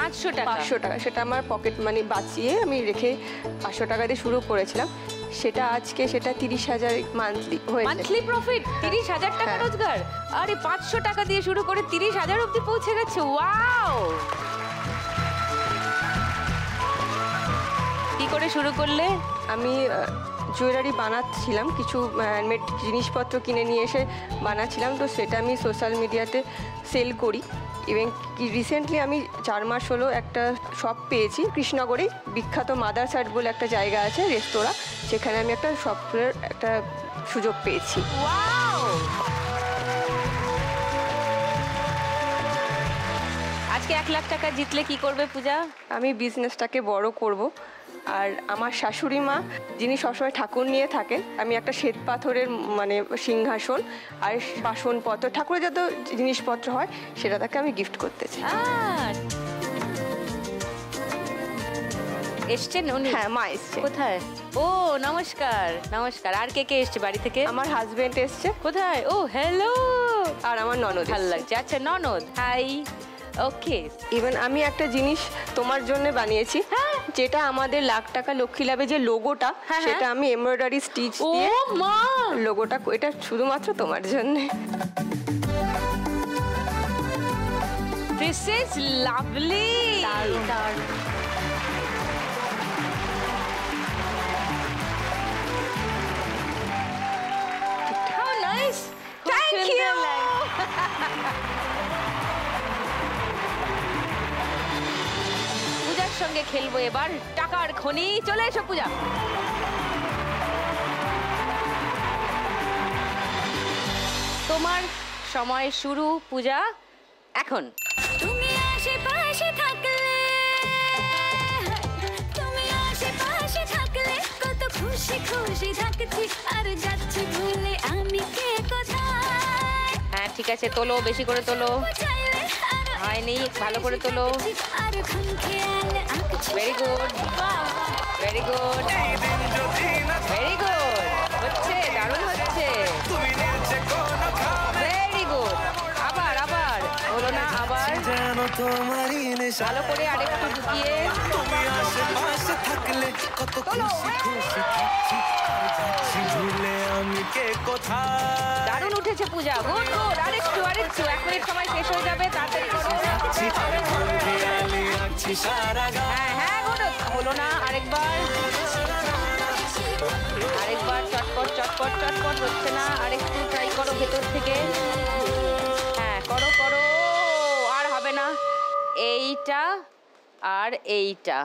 500 টাকা 500 টাকা, সেটা আমার পকেট মানি বাঁচিয়ে আমি রেখে 500 টাকা দিয়ে শুরু করেছিলাম। সেটা আজকে সেটা 30,000 মান্থলি হয়েছে। মান্থলি প্রফিট 30,000 টাকা রোজগার। আরে 500 টাকা দিয়ে শুরু করে 30,000 অবধি পৌঁছে গেছে। ওয়াও! কি করে শুরু করলে? আমি জুয়েলারি বানাচ্ছিলাম, কিছু হ্যান্ডমেড জিনিসপত্র কিনে নিয়ে এসে বানাচ্ছিলাম, তো সেটা আমি সোশ্যাল মিডিয়াতে সেল করি। এবং রিসেন্টলি আমি 4 মাস হলো একটা শপ পেয়েছি কৃষ্ণনগরে, বিখ্যাত মাদার সাইড বলে একটা জায়গা আছে, রেস্তোরাঁ, সেখানে আমি একটা শপের একটা সুযোগ পেয়েছি। ওয়াও! আজকে 1 লাখ টাকা জিতলে কি করবে পূজা? আমি বিজনেসটাকে বড় করব। আর আমার শাশুড়ি মা, যিনি সবসময় ঠাকুর নিয়ে থাকেন, আমি একটা শ্বেত পাথরের মানে সিংহাসন আর বাসনপত্র, ঠাকুরের যত জিনিসপত্র হয় সেটা তাকে আমি গিফট করতে চাই। এসছেন উনি? হ্যাঁ, মা এসছে। কোথায়? ও নমস্কার। নমস্কার। আর কে কে এসছে বাড়ি থেকে? আমার হাজবেন্ড এসছে। কোথায়? ও হ্যালো। আর আমার ননদ। ভালো লাগছে। আচ্ছা ননদ, হাই। ওকে। ইভেন আমি একটা জিনিস তোমার জন্য বানিয়েছি, যেটা আমাদের লাখ টাকা লক্ষ্মী লাভে যে লোগোটা, সেটা আমি এমব্রয়ডারি স্টিচ দিয়ে মা লোগোটা, এটা শুধুমাত্র তোমার জন্য। This is lovely. How nice. Thank you. পূজার সঙ্গে খেলবো এবার টাকার খনি। চলে এসো পূজা। তোমার সময় শুরু পূজা এখন। তুমি আশেপাশে থাকলে, তুমি আশেপাশে থাকলে কত খুশি খুশি থাকছি, আর যাচ্ছি ভুলে আমি কে কোথায়। হ্যাঁ ঠিক আছে, তোলো, বেশি করে তোলো। হয়নি, ভালো করে তোলো। Very good, very good, very good. হচ্ছে, দারুণ হচ্ছে। Very good. আবার আবার হলো না, আবার ভালো করে আরেকটু ঢুকিয়ে দারুণ উঠেছে পূজা। Good good. আরেকটু আরেকটু, 1 মিনিট সময় শেষ হয়ে যাবে, তাড়াতাড়ি করো। হ্যাঁ হ্যাঁ, গুড। হলো না, আরেকবার আরেকবার। চটপট চটপট চটপট হচ্ছে না, আরেকটু ট্রাই করো ভেতর থেকে। হ্যাঁ করো করো, আর হবে না। এইটা আর এইটা।